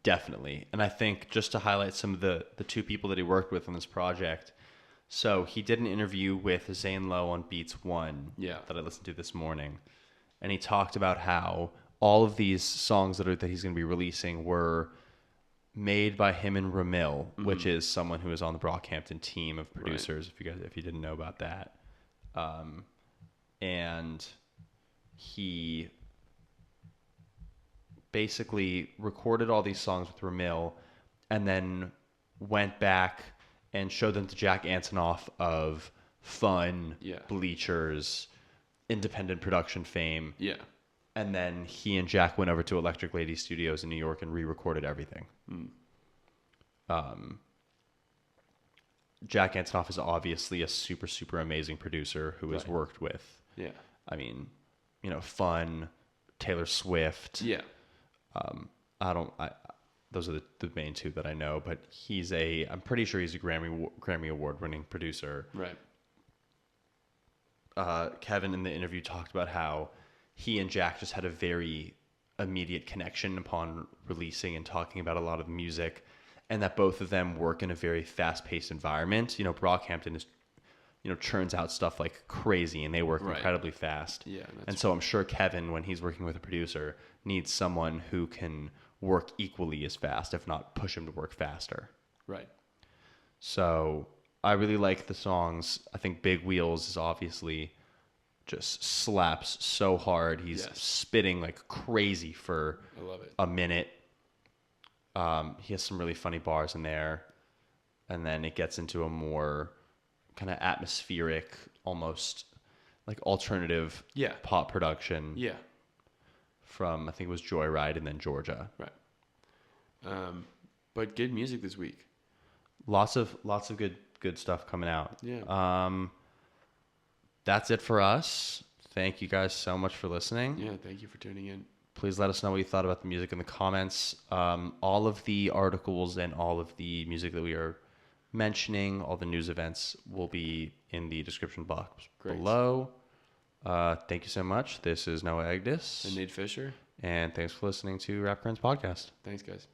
Definitely. And I think just to highlight some of the two people that he worked with on this project. So he did an interview with Zane Lowe on Beats One that I listened to this morning. And he talked about how all of these songs that he's going to be releasing were made by him and Ramil, which is someone who is on the Brockhampton team of producers, if you didn't know about that. And he basically recorded all these songs with Ramil and then went back and showed them to Jack Antonoff of Fun, Bleachers, independent production fame. Yeah. And then he and Jack went over to Electric Lady Studios in New York and re-recorded everything. Jack Antonoff is obviously a super, super amazing producer who has worked with, I mean, fun Taylor Swift. Yeah. Those are the main two that I know, but I'm pretty sure he's a Grammy award winning producer. Right. Kevin in the interview talked about how he and Jack just had a very immediate connection upon releasing and talking about a lot of music, and that both of them work in a very fast paced environment. Brockhampton is, churns out stuff like crazy, and they work incredibly fast. Yeah. And so I'm sure Kevin, when he's working with a producer, needs someone who can work equally as fast, if not push him to work faster. Right. So I really like the songs. I think Big Wheels is obviously just slaps so hard. He's spitting like crazy for I love it. a minute. He has some really funny bars in there. And then it gets into a more kind of atmospheric, almost like alternative pop production. Yeah. From I think it was Joyride and then Georgia. Right. But good music this week. Lots of good stuff coming out. Yeah. That's it for us. Thank you guys so much for listening. Yeah, thank you for tuning in. Please let us know what you thought about the music in the comments. All of the articles and all of the music that we are mentioning, all the news events will be in the description box below. Thank you so much. This is Noah Agdis. And Nate Fisher. And thanks for listening to Rap Currents Podcast. Thanks, guys.